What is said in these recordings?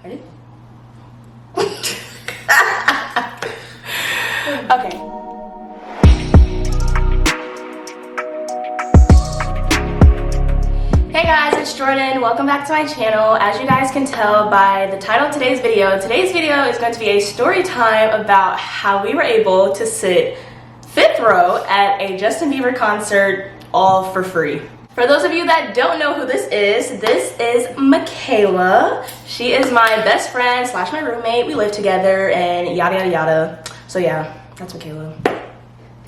Ready? Okay. Hey guys, it's Jordan. Welcome back to my channel. As you guys can tell by the title of today's video is going to be a story time about how we were able to sit 5th row at a Justin Bieber concert all for free. For those of you that don't know who this is Michaela. She is my best friend / my roommate. We live together and yada yada yada. So yeah, that's Michaela.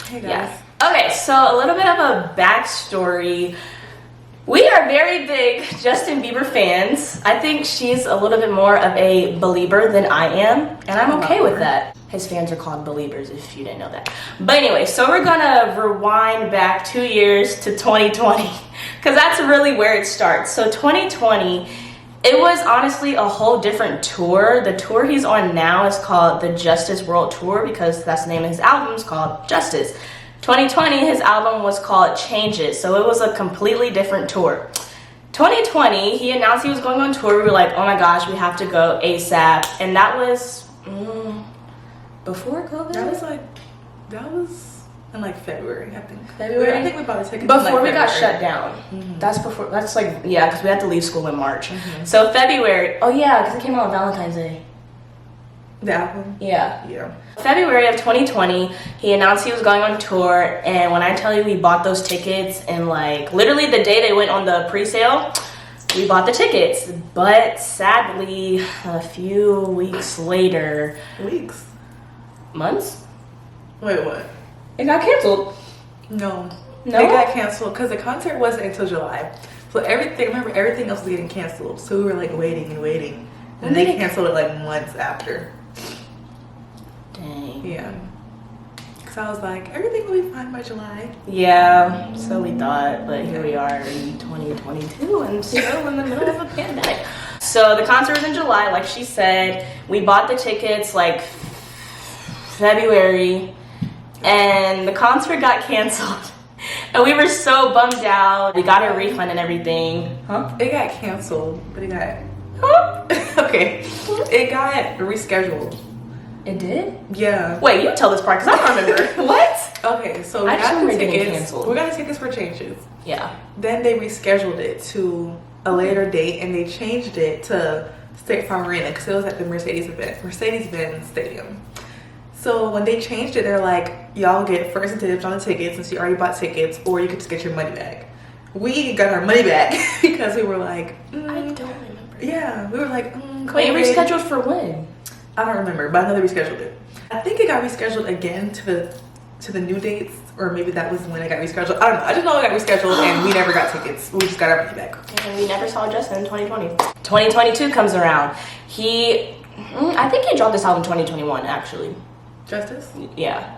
Hey guys. Yeah. Okay, so a little bit of a backstory. We are very big Justin Bieber fans. I think she's a little bit more of a believer than I am, and I'm okay with that. His fans are called believers, if you didn't know that. But anyway, so we're gonna rewind back 2 years to 2020, because that's really where it starts. So 2020, it was honestly a whole different tour. The tour he's on now is called the Justice World Tour, because that's the name of his album, is called Justice. 2020, his album was called Changes, so it was a completely different tour. 2020, he announced he was going on tour. We were like, oh my gosh, we have to go ASAP. And that was before COVID? That was in like February, I think. February? I think we bought a ticket before we got shut down. That's like, yeah, because we had to leave school in March. So February, oh yeah, because it came out on Valentine's Day. The album? Yeah. February of 2020, he announced he was going on tour, and when I tell you we bought those tickets, and like literally the day they went on the pre-sale, we bought the tickets. But sadly, a few weeks later, months? Wait, what? It got canceled. No? It got canceled because the concert wasn't until July. So everything else was getting canceled. So we were like waiting and waiting. And they canceled it like months after. Dang. Yeah. Because I was like, everything will be fine by July. Yeah, so we thought, but here we are in 2022 and still in the middle of a pandemic. So the concert was in July, like she said. We bought the tickets like February, and the concert got canceled. And we were so bummed out. We got a refund and everything. Huh? It got canceled, but it got... Huh? Okay. It got rescheduled. It did? Yeah. Wait, you tell this part because I don't remember. What? Okay, so we I got the tickets. Canceled. We got the tickets for Changes. Yeah. Then they rescheduled it to a later date, and they changed it to State Farm Arena because it was at the Mercedes-Benz Stadium. So when they changed it, they're like, y'all get first dibs on the tickets since you already bought tickets, or you could just get your money back. We got our money back because we were like, I don't remember. Yeah, we were like, Wait, rescheduled for when? I don't remember, but I know they rescheduled it. I think it got rescheduled again to the new dates, or maybe that was when it got rescheduled. I don't know. I just know it got rescheduled and we never got tickets. We just got our money back. And we never saw Justin in 2020. 2022 comes around. I think he dropped this album in 2021, actually. Justice? Yeah.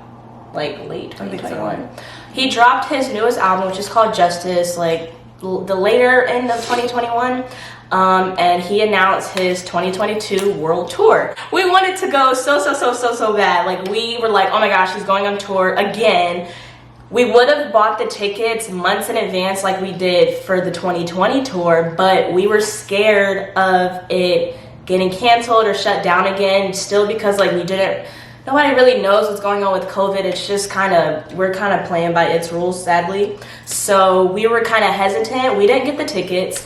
Like late 2021. I think so. He dropped his newest album, which is called Justice, like the later end of 2021. And he announced his 2022 world tour. We wanted to go so bad. Like, we were like, oh my gosh, he's going on tour again. We would have bought the tickets months in advance like we did for the 2020 tour, but we were scared of it getting canceled or shut down again, still because like nobody really knows what's going on with COVID. It's just we're kind of playing by its rules, sadly. So we were kind of hesitant. We didn't get the tickets.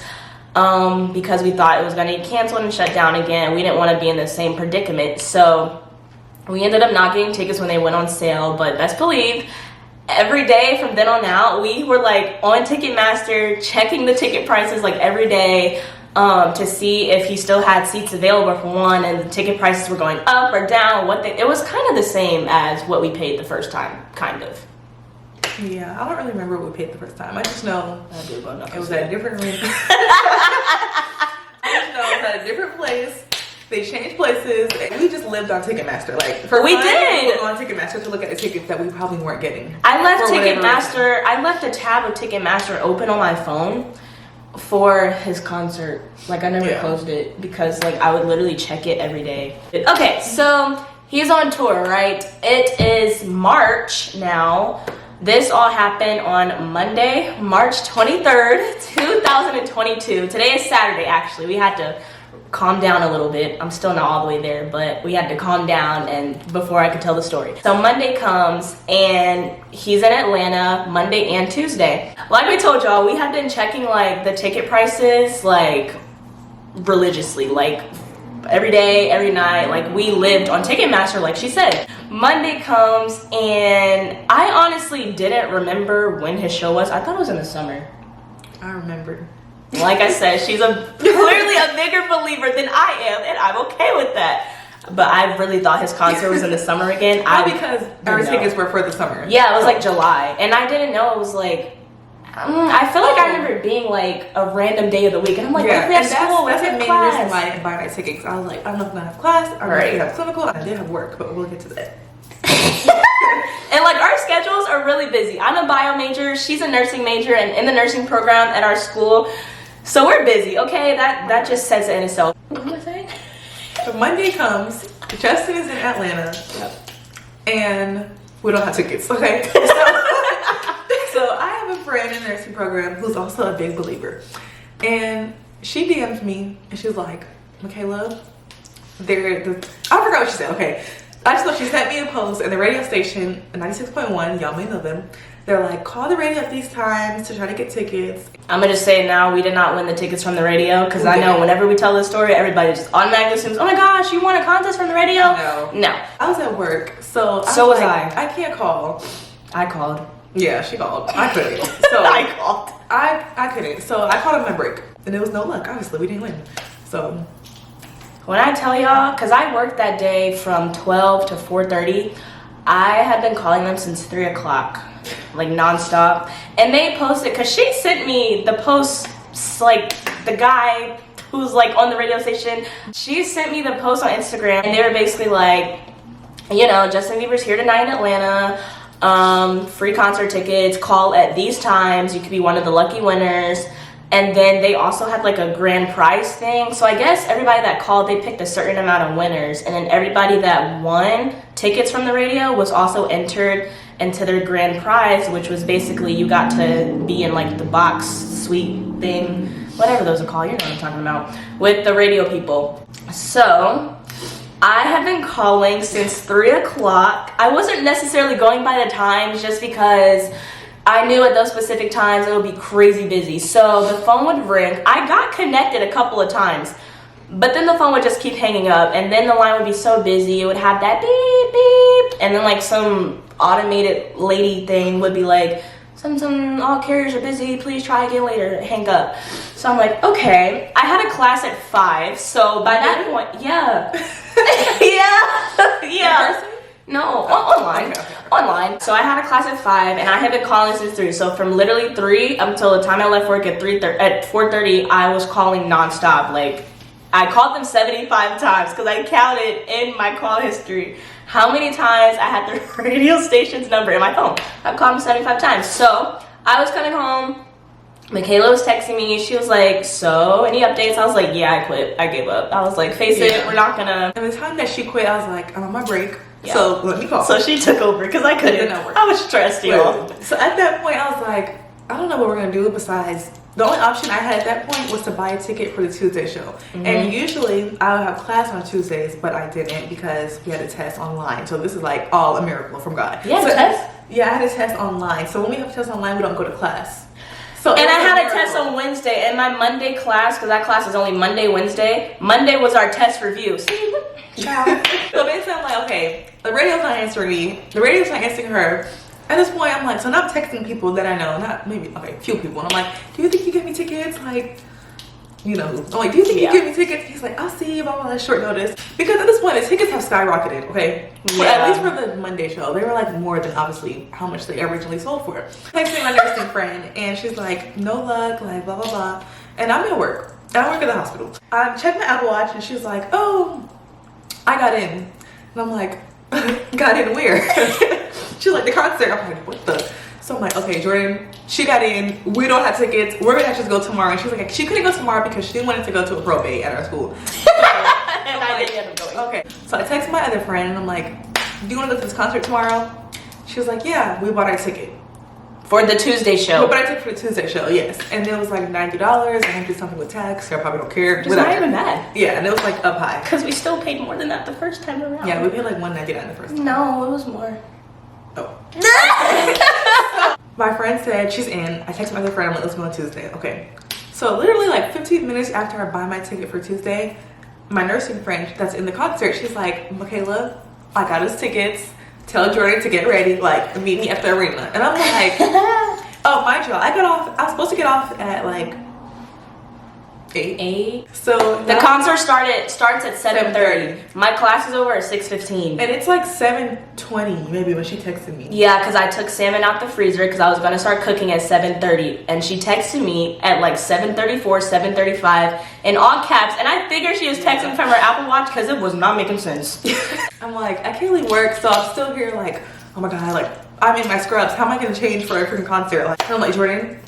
Because we thought it was going to get canceled and shut down again. We didn't want to be in the same predicament. So we ended up not getting tickets when they went on sale. But best believe, every day from then on out, we were like on Ticketmaster, checking the ticket prices like every day to see if he still had seats available for one. And the ticket prices were going up or down. It was kind of the same as what we paid the first time, kind of. Yeah, I don't really remember what we paid the first time. I just know it was at a different arena. I just know it was at a different place. They changed places, and we just lived on Ticketmaster. Like, we did on Ticketmaster to look at the tickets that we probably weren't getting. I left Ticketmaster. I left a tab of Ticketmaster open on my phone for his concert. Like, I never closed it because like I would literally check it every day. Okay, so he's on tour, right? It is March now. This all happened on Monday, March 23rd, 2022. Today is Saturday, actually. We had to calm down a little bit. I'm still not all the way there, but we had to calm down and before I could tell the story. So Monday comes and he's in Atlanta Monday and Tuesday. Like we told y'all, we had been checking like the ticket prices like religiously, like every day, every night. Like we lived on Ticketmaster, like she said. Monday comes and I honestly didn't remember when his show was. I thought it was in the summer. I remembered. Like I said, she's clearly a bigger believer than I am, and I'm okay with that. But I really thought his concert was in the summer again. Because our tickets were for the summer. Yeah, it was like July, and I didn't know it was like. I feel like I remember it being like a random day of the week, and I'm like, yeah, we have school, that's we the have main class. reason why I didn't buy my tickets. I was like, I don't know if I'm gonna have class, or Right. I have clinical, and I did have work, but we'll get to that. And like our schedules are really busy. I'm a bio major, she's a nursing major, and in the nursing program at our school, so we're busy. Okay, that just says it in itself. What am I saying? So Monday comes, Justin is in Atlanta, and we don't have tickets. Okay, so I have a friend in the nursing program who's also a big believer, and she DM'd me and she was like, Michaela, I forgot what she said. Okay, I just know she sent me a post and the radio station 96.1, y'all may know them. They're like, call the radio at these times to try to get tickets. I'm gonna just say now, we did not win the tickets from the radio, because I know whenever we tell this story, everybody just automatically assumes, oh my gosh, you won a contest from the radio? No. I was at work, so was I. I can't call. I called. Yeah, she called. I couldn't. So I called. I couldn't. So I called on my break, and it was no luck. Obviously, we didn't win. So When I tell y'all, because I worked that day from 12 to 4:30, I had been calling them since 3 o'clock, like nonstop. And they posted, because she sent me the posts, like the guy who's like on the radio station, she sent me the post on Instagram, and they were basically like, you know, Justin Bieber's here tonight in Atlanta, free concert tickets, call at these times, you could be one of the lucky winners. And then they also had like a grand prize thing. So I guess everybody that called, they picked a certain amount of winners. And then everybody that won tickets from the radio was also entered into their grand prize, which was basically you got to be in like the box suite thing, whatever those are called, you know what I'm talking about, with the radio people. So I have been calling since 3 o'clock. I wasn't necessarily going by the times just because I knew at those specific times it would be crazy busy. So the phone would ring. I got connected a couple of times, but then the phone would just keep hanging up, and then the line would be so busy, it would have that beep, beep, and then like some automated lady thing would be like, all carriers are busy, please try again later, hang up. So I'm like, okay. I had a class at 5, so by that point, yeah. yeah. No, online. Okay. Online. So I had a class at 5, and I had been calling since 3. So from literally 3 up until the time I left work at 4:30, I was calling nonstop. Like, I called them 75 times because I counted in my call history how many times I had the radio station's number in my phone. I called them 75 times. So I was coming home. Michaela was texting me. She was like, so any updates? I was like, yeah, I quit. I gave up. I was like, face it, we're not gonna. And the time that she quit, I was like, I'm on my break. Yeah. So let me call. So she took over because I couldn't. I was stressed, y'all. So at that point, I was like, I don't know what we're gonna do besides. The only option I had at that point was to buy a ticket for the Tuesday show. And usually I would have class on Tuesdays, but I didn't because we had a test online. So this is like all a miracle from God. You had a test? Yeah, I had a test online. So when we have a test online, we don't go to class. So and I had a test on Wednesday, and my Monday class, because that class is only Monday, Wednesday. Monday was our test review. See? So basically I'm like, okay, the radio's not answering me. The radio's not answering her. At this point, I'm like, so now I'm texting people that I know, not maybe, okay, a few people. And I'm like, do you think you give me tickets? Like, you know, I'm like, do you think you give me tickets? He's like, I'll see if I'm on short notice. Because at this point, the tickets have skyrocketed, okay? Yeah. At least for the Monday show, they were like more than obviously how much they originally sold for. Texting my nursing friend, and she's like, no luck, like blah, blah, blah. And I'm at work. I work at the hospital. I checked my Apple Watch, and she's like, oh, I got in. And I'm like, got in where? She's like, the concert. I'm like, what the? So I'm like, okay, Jordan, she got in. We don't have tickets. We're gonna have to just go tomorrow. And she's like, she couldn't go tomorrow because she wanted to go to a probate at our school. And I didn't end up going. Okay. So I text my other friend and I'm like, do you want to go to this concert tomorrow? She was like, yeah, we bought our ticket. For the Tuesday show. No, but I took for the Tuesday show, yes. And it was like $90. I had to do something with tax. I probably don't care. It's not even bad. Yeah, and it was like up high. Because we still paid more than that the first time around. Yeah, we paid like $199 the first time. No, it was more. Oh. My friend said she's in. I texted my other friend, I'm like, let's go on Tuesday. Okay. So literally like 15 minutes after I buy my ticket for Tuesday, my nursing friend that's in the concert, she's like, Michaela, I got us tickets. Tell Jordan to get ready, like meet me at the arena. And I'm like, oh, mind you, I was supposed to get off at like 8. So the concert starts at 7:30. My class is over at 6:15. And it's like 7:20 maybe when she texted me. Yeah, because I took salmon out the freezer because I was gonna start cooking at 7:30, and she texted me at like 7:34, 7:35 in all caps, and I figured she was texting from her Apple Watch because it was not making sense. I'm like, I can't really work, so I'm still here like, oh my god, like I'm in my scrubs. How am I gonna change for a freaking concert? Like, and I'm like, Jordan,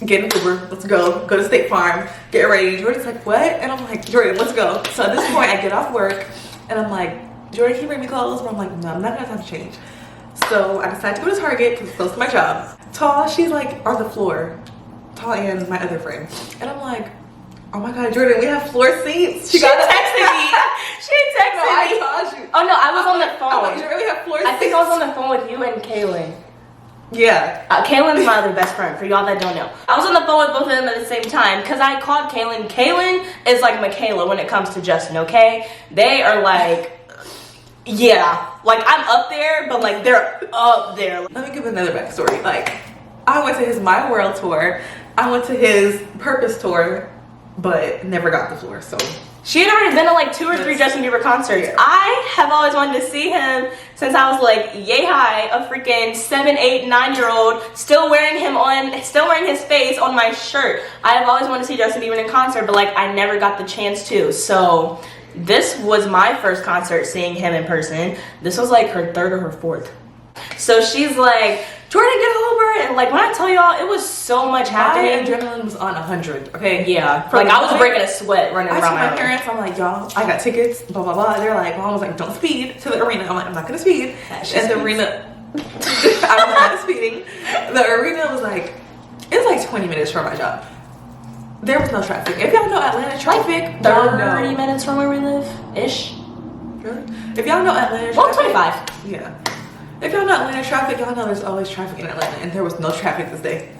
get an Uber, let's go to State Farm, get ready. Jordan's like, what? And I'm like, Jordan, let's go. So at this point I get off work and I'm like, Jordan, can you bring me clothes? But I'm like, no, I'm not gonna have time to change. So I decided to go to Target because it's close to my job. Tall, she's like on the floor. Tall and my other friend. And I'm like, oh my god, Jordan, we have floor seats. She texted me. She texted me. I told you. Oh no, I was on the phone. I'm like, Jordan, we have floor seats. I think I was on the phone with you and Kaylin. Yeah. Kaylin's my other best friend, for y'all that don't know. I was on the phone with both of them at the same time because I called Kaylin. Kaylin is like Michaela when it comes to Justin, okay? They are like, yeah. Like, I'm up there, but like, they're up there. Let me give another backstory. Like, I went to his My World tour. I went to his Purpose tour, but never got the floor, so. She had already been to like 2 or 3 Justin Bieber concerts. Yeah. I have always wanted to see him since I was like yay high, a freaking 7, 8, 9-year-old, still wearing his face on my shirt. I have always wanted to see Justin Bieber in concert, but like I never got the chance to. So this was my first concert seeing him in person. This was like her 3rd or her 4th. So she's like, Jordan, get over, and like when I tell y'all, it was so much happening. My adrenaline was on 100. Okay. Yeah. Like I was breaking a sweat running around my parents. I'm like, y'all, I got tickets. Blah blah blah. They're like, mom was like, don't speed to the arena. I'm like, I'm not gonna speed. And the arena, I was not speeding. The arena was like, it's like 20 minutes from my job. There was no traffic. If y'all know Atlanta traffic, 30 minutes from where we live, ish. Really? If y'all know Atlanta well, traffic, 25. Yeah. If y'all know Atlanta traffic, y'all know there's always traffic in Atlanta, and there was no traffic this day.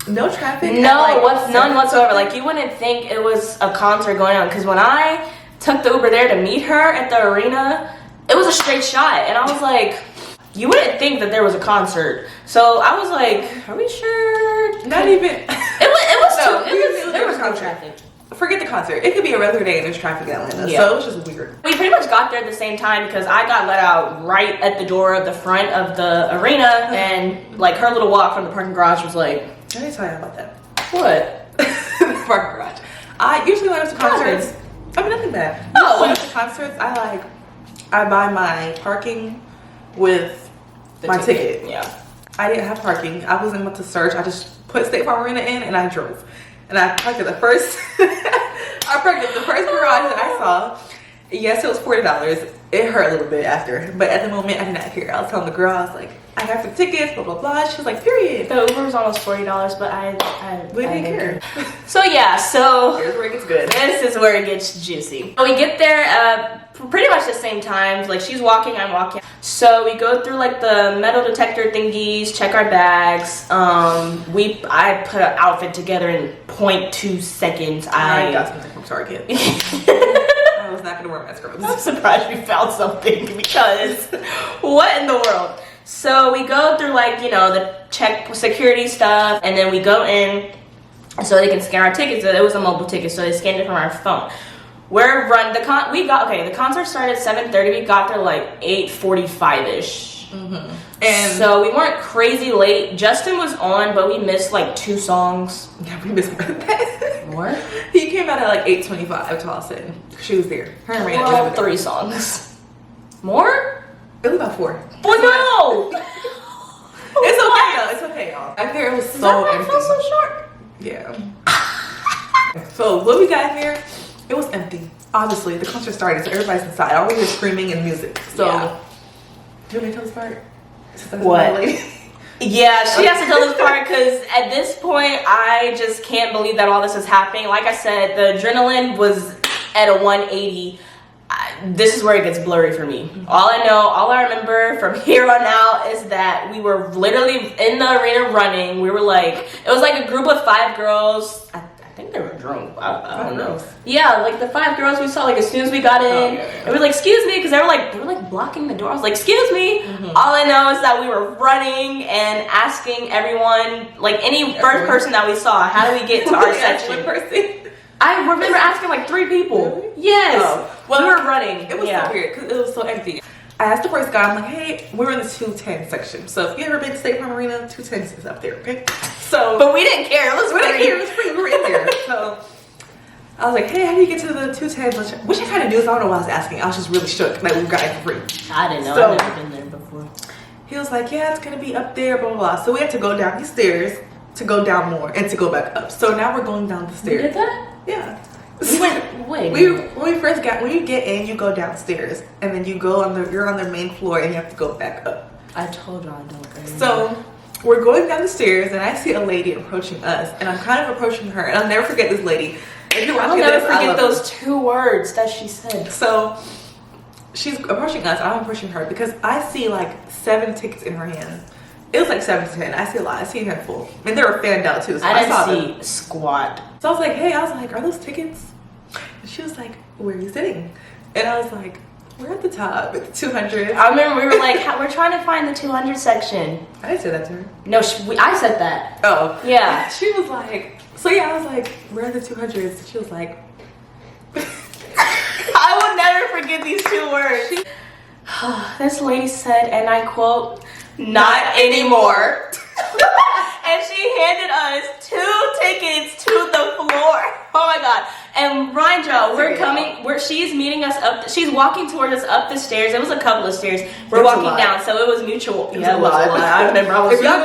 No traffic? No, none whatsoever. Like, you wouldn't think it was a concert going on, because when I took the Uber there to meet her at the arena, it was a straight shot, and I was like, you wouldn't think that there was a concert. So I was like, are we sure? Not even. There was no traffic. Forget the concert. It could be a regular day and there's traffic in Atlanta. Yeah. So it was just weird. We pretty much got there at the same time because I got let out right at the door of the front of the arena, and like her little walk from the parking garage was like, Let me tell you about that. what? The parking garage. I usually when I go to concerts, I mean nothing bad. Oh. When I go to concerts, I buy my parking with my ticket. Yeah. I didn't have parking. I wasn't about to search. I just put State Farm Arena in and I drove. And I parked at the first garage that I saw. Yes, it was $40. It hurt a little bit after, but at the moment I did not care. I was telling the girl, I was like, I have the tickets, blah blah blah. She was like, period. The Uber was almost $40, but I didn't care. So yeah, so here's where it gets good. This is where it gets juicy. So we get there pretty much the same time. Like she's walking, I'm walking. So we go through like the metal detector thingies, check our bags. I put an outfit together in 0.2 seconds. I got something from Target. I was not gonna wear my scrubs. I'm surprised we found something because what in the world? So we go through like, you know, the check security stuff, and then we go in so they can scan our tickets. It was a mobile ticket, so they scanned it from our phone. The concert started at 7:30. We got there like 8:45ish. Mm-hmm. And so we weren't crazy late. Justin was on, but we missed like 2 songs. Yeah, we missed that. More? He came out at like 8:25. Tall said she was there. Her and Raina. Well, 3 songs. More? It was about 4. Oh no! It's okay though. It's okay, y'all. Back there, it was so empty. Felt so short. Yeah. So when we got here, it was empty. Obviously, the concert started, so everybody's inside. All we hear is screaming and music. So, do you want me to tell this part? What? Yeah, she has to tell this part because at this point, I just can't believe that all this is happening. Like I said, the adrenaline was at a 180. This is where it gets blurry for me. All I remember from here on out is that we were literally in the arena running. We were like, it was like a group of 5 girls. I think they were drunk. I don't know. Yeah, like the 5 girls we saw, like as soon as we got in, and we were like, excuse me, because they were like blocking the door. I was like, excuse me. All I know is that we were running and asking everyone, like any first person that we saw, how do we get to our section? I remember asking like 3 people. Really? Yes. Well, we were running. It was so weird because it was so empty. I asked the first guy, I'm like, hey, we're in the 210 section. So if you ever been to State Farm Arena, 210 is up there, okay? So, but we didn't care. It was free. We were in there. So I was like, hey, how do you get to the 210? Which I kind of knew, so I don't know what I was asking. I was just really shook that we got it for free. I didn't know. So, I've never been there before. He was like, yeah, it's going to be up there, blah, blah, blah. So we had to go down these stairs to go down more and to go back up. So now we're going down the stairs. You did that? Yeah. Wait. When you get in, you go downstairs, and then you're on the main floor, and you have to go back up. I told you I don't remember. So we're going down the stairs, and I see a lady approaching us, and I'm kind of approaching her, and I'll never forget this lady. I'll never forget those 2 words that she said. So she's approaching us, I'm approaching her, because I see like 7 tickets in her hand. It was like 7 to 10. I see a lot. I see a handful. And they were fanned out too. So I didn't see squat. So I was like, hey, are those tickets? And she was like, where are you sitting? And I was like, we're at the top at the 200. I remember we were like, we're trying to find the 200 section. I didn't say that to her. No, I said that. Oh. Yeah. And she was like, so yeah, I was like, we're at the 200s. She was like, I will never forget these 2 words. This lady said, and I quote, not anymore. And she handed us 2 tickets to the floor. Oh my God. And Ryan Joe, she's meeting us up, she's walking towards us up the stairs. It was a couple of stairs. We're walking down, so it was mutual. Yeah, it was a lot. I remember I was if y'all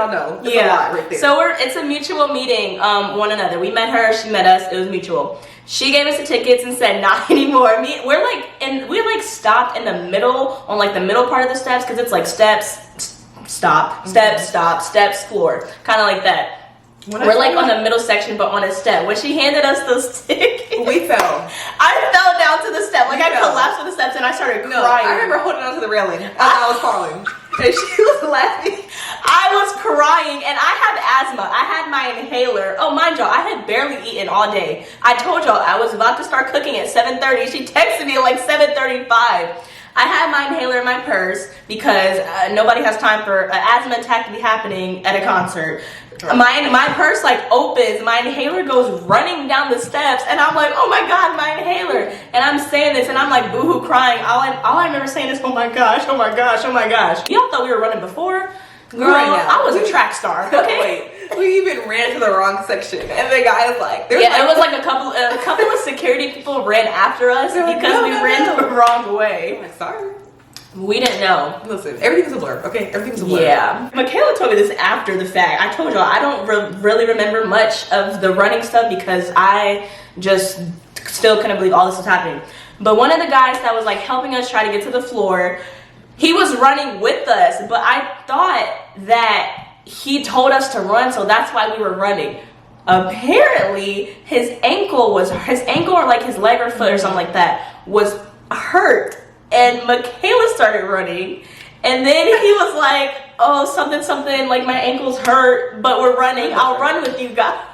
know. It's a lot right there. So it's a mutual meeting, one another. We met her, she met us, it was mutual. She gave us the tickets and said, not anymore. We stopped in the middle, on like the middle part of the steps, because it's like steps, stop, steps, stop, steps, floor. Kind of like that. We're like on the middle section, but on a step. When she handed us those tickets, we fell. I fell down to the step. Like I collapsed with the steps and I started crying. I remember holding on to the railing as I was falling. And she was laughing. I was crying and I had asthma. I had my inhaler. Oh, mind y'all, I had barely eaten all day. I told y'all I was about to start cooking at 7:30. She texted me at like 7:35. I had my inhaler in my purse because nobody has time for an asthma attack to be happening at a concert. My purse like opens, my inhaler goes running down the steps, and I'm like, oh my God, my inhaler. And I'm saying this, and I'm like boohoo crying. All I remember saying is, oh my gosh, oh my gosh, oh my gosh. Y'all thought we were running before? Girl, I was a track star. Okay. Wait, we even ran to the wrong section, and the guy was like, it was like a couple of security people ran after us because we ran the wrong way. I'm like, sorry. We didn't know. Listen, everything's a blur, okay? Everything's a blur. Yeah. Michaela told me this after the fact. I told y'all I don't really remember much of the running stuff because I just still couldn't believe all this was happening. But one of the guys that was like helping us try to get to the floor, he was running with us, but I thought that he told us to run, so that's why we were running. Apparently, his ankle or like his leg or foot or something like that was hurt. And Michaela started running, and then he was like, oh, something, like my ankle's hurt, but we're running. I'll run with you guys.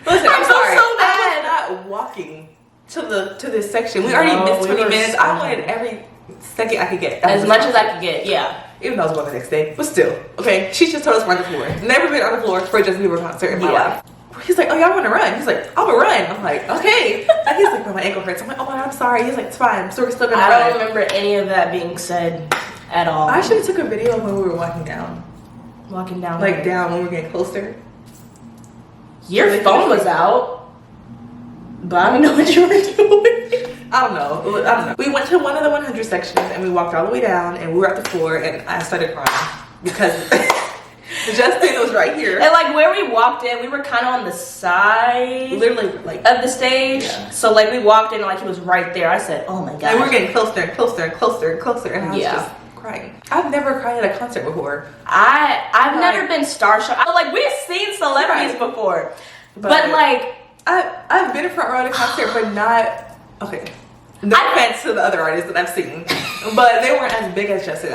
Listen, I'm sorry. so bad. I was not walking to this section. We already missed 20 minutes. I wanted every second I could get. As much as I could get, yeah. Even though I was going the next day. But still, okay? She just told us to run the floor. Never been on the floor for a Justin Bieber concert in my life. He's like, oh, y'all want to run? He's like, I'm gonna run. I'm like, okay. And he's like, oh, my ankle hurts. I'm like, oh my God, I'm sorry. He's like, it's fine. So we're still gonna run. I don't remember any of that being said at all. I should have took a video of when we were walking down. Walking down? Like down when we were getting closer. Your phone was out. But I don't know what you were doing. I don't know. We went to one of the 100 sections and we walked all the way down and we were at the floor and I started crying because Justin was right here. And like where we walked in, we were kind of on the side, literally like of the stage. Yeah. So like we walked in like he was right there. I said, oh my God. And we were getting closer and closer and closer and closer. And I was just crying. I've never cried at a concert before. I've never been starstruck. Like, we've seen celebrities before, but like I've been in front row at a concert, but not okay. No offense to the other artists that I've seen, but they weren't as big as Justin.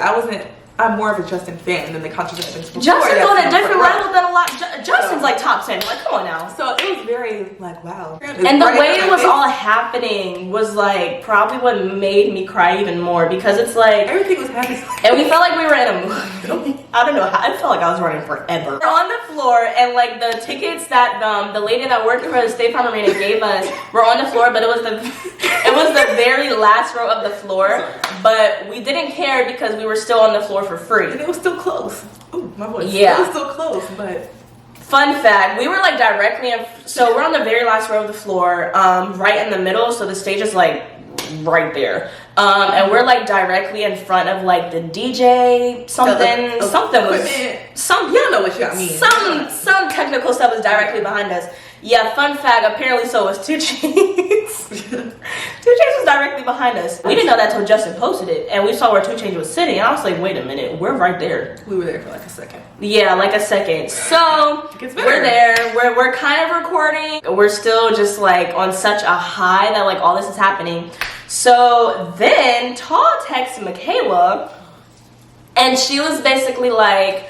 I'm more of a Justin fan than the concerts I've been to before. Justin's on a different level than a lot. Justin's like top 10. Like, come on now. So it was very like, wow. And the way it was all happening was like probably what made me cry even more, because it's like everything was happening. And we felt like we were in a movie. I don't know how. I felt like I was running forever. We're on the floor, and like the tickets that the lady that worked for the State Farm Arena gave us were on the floor, but it was the very last row of the floor. But we didn't care because we were still on the floor for free. And it was still close. Oh, my voice. Yeah. It was still close, but. Fun fact, we were like directly in, so we're on the very last row of the floor, right in the middle, so the stage is like right there. And we're like directly in front of like the DJ, something was, y'all know what y'all mean. Some technical stuff was directly behind us. Yeah, fun fact, apparently so was 2 Chainz. 2 Chainz was directly behind us. We didn't know that until Justin posted it, and we saw where 2 Chainz was sitting, and I was like, wait a minute, we're right there. We were there for like a second. Yeah, like a second. So, we're there, we're kind of recording. We're still just like on such a high that like all this is happening. So then, Tall texts Michaela, and she was basically like,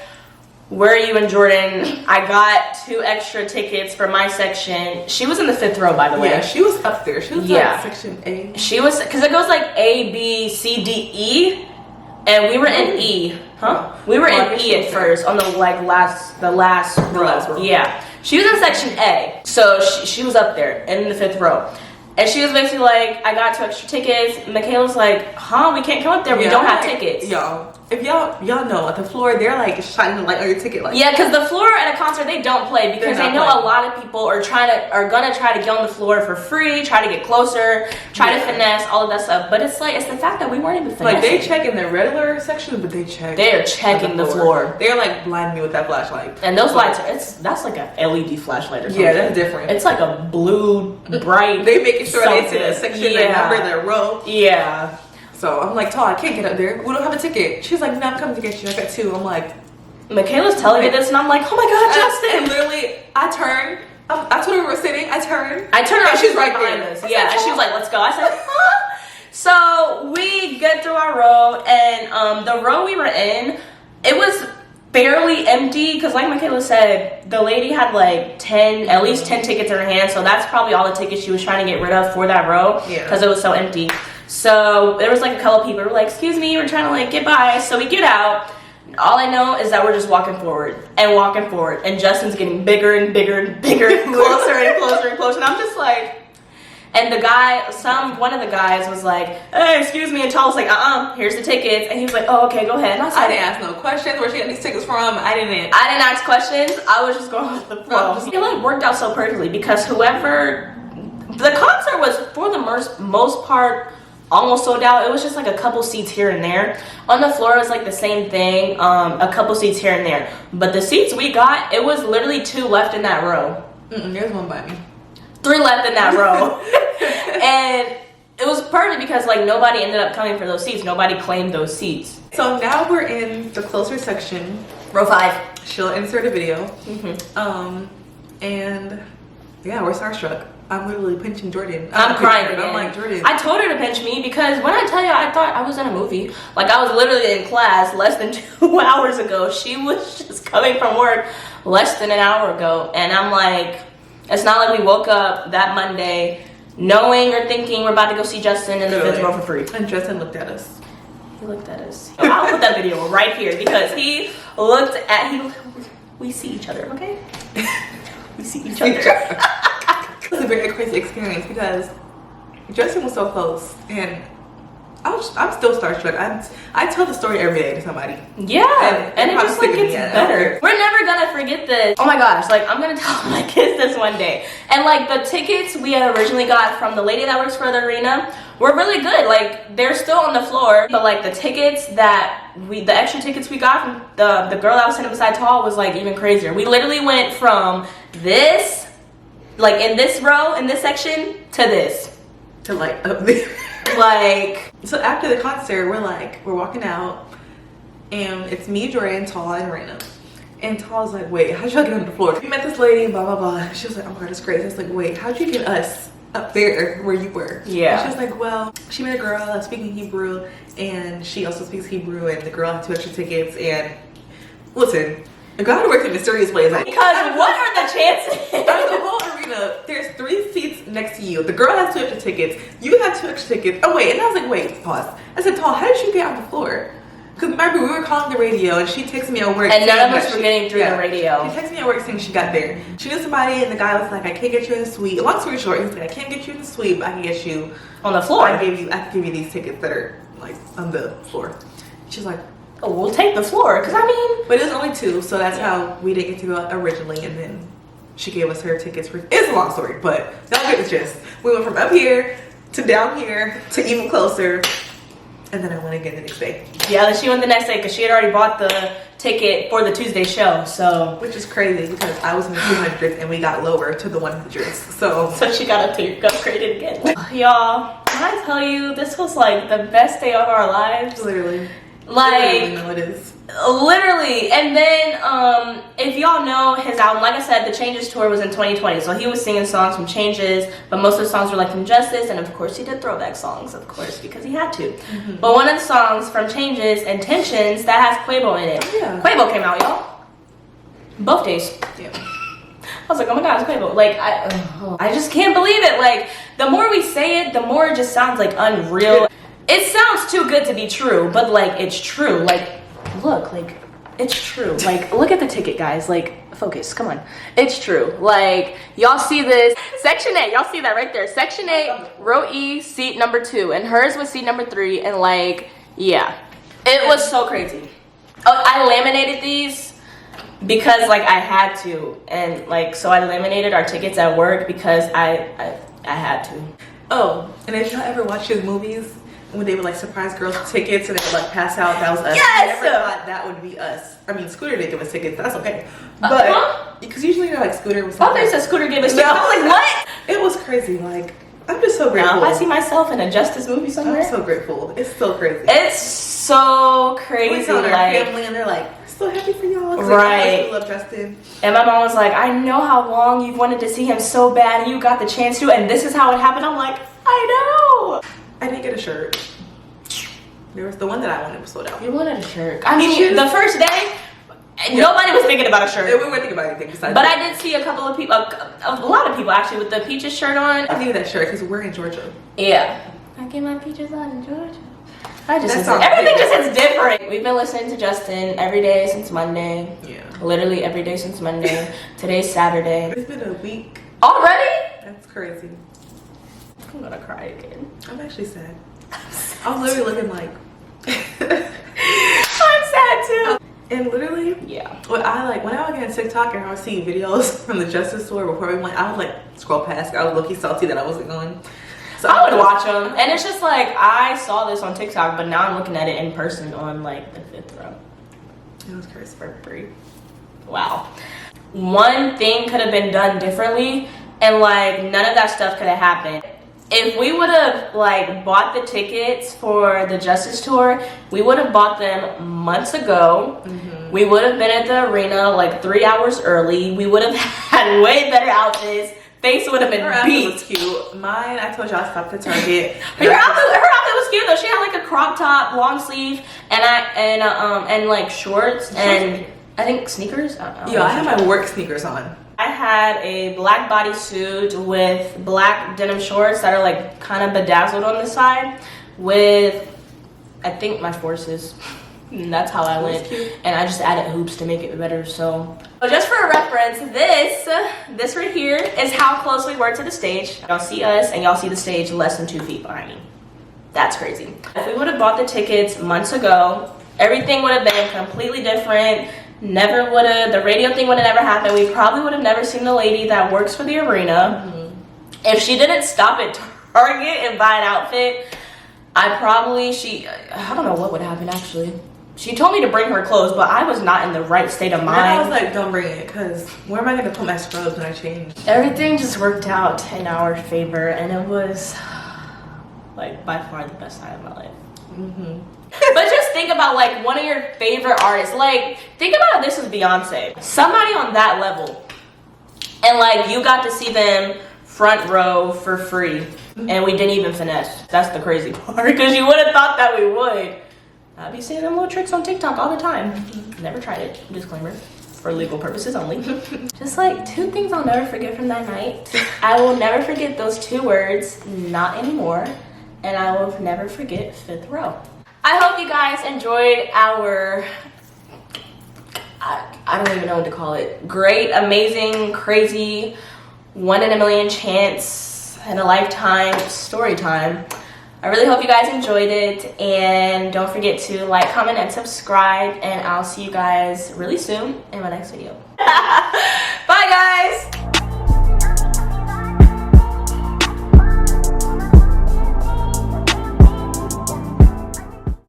where are you and Jordan? I got 2 extra tickets for my section. She was in the 5th row, by the way. Yeah, she was up there. She was like section A. She was, because it goes like A, B, C, D, E, and we were in E. Huh? We were in E at first, on the like the last row. Yeah. She was in section A. So she was up there in the 5th row. And she was basically like, I got 2 extra tickets. Michaela's like, huh, we can't come up there. We don't have tickets. Y'all, if y'all know, at the floor, they're like shining the light on your ticket. Like, yeah, because the floor at a concert, they don't play because they know a lot of people are gonna try to get on the floor for free, try to get closer, try to finesse, all of that stuff. But it's like, it's the fact that we weren't even finessing. Like, they check in the regular section, but they're checking the floor. They're like blinding me with that flashlight. And those lights, that's like an LED flashlight or something. Yeah, that's different. It's like a blue, bright. They making sure they see the section, their number, their row. Yeah. So I'm like, Todd, I can't get up there. We don't have a ticket. She's like, no, I'm coming to get you. I got 2. I'm like, Michaela's telling me this, and I'm like, oh my God, Justin. And literally, I turned. I told her we were sitting. I turned around, and she's right behind there. us. Yeah, and she was like, let's go. I said, huh? So we get through our row, and the row we were in, it was barely empty because, like Michaela said, the lady had like at least 10 tickets in her hand, so that's probably all the tickets she was trying to get rid of for that row because it was so empty. So there was like a couple people who were like, excuse me, we're trying to like get by. So we get out. All I know is that we're just walking forward, and Justin's getting bigger and bigger and bigger and closer and closer and closer, and I'm just like, and the guy, one of the guys was like, hey, excuse me, and Tall was like, here's the tickets, and he was like, oh, okay, go ahead. And I didn't ask no questions, where she got these tickets from. I didn't ask questions. I was just going with the flow. It like worked out so perfectly because the concert was for the most part almost sold out. It was just like a couple seats here and there. On the floor it was like the same thing, a couple seats here and there. But the seats we got, it was literally 2 left in that row. There's 1 by me. 3 left in that row. And it was perfect because like nobody ended up coming for those seats. Nobody claimed those seats. So now we're in the closer section. Row 5. She'll insert a video. And yeah, we're starstruck. I'm literally pinching Jordan. I'm crying again. I'm like, Jordan. I told her to pinch me because when I tell you I thought I was in a movie. Like I was literally in class less than 2 hours ago. She was just coming from work less than an hour ago. And I'm like, it's not like we woke up that Monday knowing or thinking we're about to go see Justin in the 5th row for free. And Justin looked at us. He looked at us. I'll put that video right here because he looked at, we see each other, okay? We see each other. It was a very crazy experience because Justin was so close, and I'm still starstruck. I tell the story every day to somebody. Yeah, and it just like gets better. We're never gonna forget this. Oh my gosh, like I'm gonna tell my kids this one day. And like the tickets we had originally got from the lady that works for the arena were really good. Like they're still on the floor, but like the tickets the extra tickets we got from the girl that was sitting beside Tall was like even crazier. We literally went from this, like in this row, in this section, to this. To like up there. Like, so after the concert, we're walking out, and it's me, Jordan, Tall, and Raina. And Tall's like, wait, how'd y'all get on the floor? We met this lady, blah, blah, blah. She was like, oh my God, it's crazy. I was like, wait, how'd you get us up there where you were? Yeah. And she was like, well, she met a girl speaking Hebrew, and she also speaks Hebrew, and the girl had 2 extra tickets. And listen, the girl works in mysterious ways. Like, because what are the chances? out of the whole arena, there's 3 seats next to you. The girl has 2 extra tickets. You have 2 extra tickets. Oh wait, and I was like, wait, pause. I said, Tall, how did you get on the floor? Because remember, we were calling the radio, and she texted me at work. And none of us were getting through the radio. She texted me at work saying she got there. She knew somebody, and the guy was like, I can't get you in the suite. Long story short, he was like, I can't get you in the suite, but I can get you on the floor. I can give you these tickets that are like on the floor. She's like, oh, we'll take the floor, because I mean, but it was only 2, so that's how we didn't get to go originally, and then she gave us her tickets for, it's a long story, but that'll get the gist. We went from up here to down here to even closer, and then I went again the next day. Yeah, then she went the next day because she had already bought the ticket for the Tuesday show, so. Which is crazy because I was in the 200s and we got lower to the 100s, so. So she got upgraded again. Y'all, can I tell you, this was like the best day of our lives. Literally. Like, no, it is. Literally. And then if y'all know his album, like I said, the Changes tour was in 2020, so he was singing songs from Changes, but most of the songs were like from Justice, and of course he did throwback songs, of course, because he had to. But one of the songs from Changes, Intentions, that has Quavo in it. Yeah. Quavo came out, y'all, both days. Yeah. I was like, oh my God, it's Quavo. Like, I just can't believe it. Like, the more we say it, the more it just sounds like unreal. It sounds too good to be true, but like, it's true. Like, look, like, it's true. Like, look at the ticket, guys. Like, focus, come on. It's true. Like, y'all see this? Section A, y'all see that right there. Section A, row E, seat number 2. And hers was seat number 3. And like, yeah. It was so crazy. Oh, I laminated these because like I had to. And like, so I laminated our tickets at work because I had to. Oh, and if y'all ever watch his movies, when they would like surprise girls with tickets and they would like pass out, that was us. Yes! I never thought that would be us. I mean, Scooter did give us tickets, that's okay. But, because usually you know, like Scooter was I thought you said Scooter gave us tickets. I was like, what? It was crazy. Like, I'm just so grateful. Now, if I see myself in a Justice movie somewhere. I'm so grateful. It's so crazy. It's so crazy. We tell like, our family and they're like, we're so happy for y'all. Right. I love Justin. And my mom was like, I know how long you've wanted to see him so bad and you got the chance to, and this is how it happened. I'm like, I know. I didn't get a shirt. There was the one that I wanted was sold out. You wanted a shirt. I mean, the first day, nobody was thinking about a shirt. Yeah, we weren't thinking about anything besides but that. I did see a couple of people, a lot of people actually, with the Peaches shirt on. I needed that shirt because we're in Georgia. Yeah. I get my Peaches on in Georgia. Everything good. just is different. We've been listening to Justin every day since Monday. Yeah. Literally every day since Monday. Today's Saturday. It's been a week. Already? That's crazy. I'm gonna cry again. I'm actually sad. I was literally looking like I'm sad too. and literally Yeah. what I like when I would get on TikTok and I would see videos from the Justice tour before we went, I would like scroll past. I was low-key salty that I wasn't going. So I would watch them, and it's just like I saw this on TikTok, but now I'm looking at it in person on like the 5th row. It was crazy. For free. Wow. One thing could have been done differently, and like none of that stuff could have happened. If we would have like bought the tickets for the Justice tour, we would have bought them months ago. We would have been at the arena like 3 hours early. We would have had way better outfits. Face would have been Her outfit beat. was cute. Mine, I told you I stopped at Target. Her outfit was cute though. She had like a crop top, long sleeve, and like shorts and I think sneakers. Yeah, I had my work sneakers on. I had a black bodysuit with black denim shorts that are like kind of bedazzled on the side with, I think, my forces. And that's how I went. And I just added hoops to make it better. So, but just for a reference, this right here is how close we were to the stage. Y'all see us and y'all see the stage less than 2 feet behind me. That's crazy. If we would have bought the tickets months ago, everything would have been completely different. Never would have, the radio thing would have never happened. We probably would have never seen the lady that works for the arena. If she didn't stop at Target and buy an outfit, I don't know what would happen actually. She told me to bring her clothes, but I was not in the right state of mind. I was like, don't bring it, because where am I going to put my scrubs when I change? Everything just worked out in our favor, and it was like by far the best time of my life. But just think about like one of your favorite artists. Like, think about this is Beyonce. Somebody on that level. And like you got to see them front row for free. And we didn't even finesse. That's the crazy part. Because you would have thought that we would. I'd be seeing them little tricks on TikTok all the time. Never tried it. Disclaimer. For legal purposes only. Just like 2 things I'll never forget from that night. I will never forget those 2 words, not anymore. And I will never forget 5th row. I hope you guys enjoyed our, I don't even know what to call it. Great, amazing, crazy, 1 in a million chance in a lifetime story time. I really hope you guys enjoyed it, and don't forget to like, comment, and subscribe, and I'll see you guys really soon in my next video. Bye guys!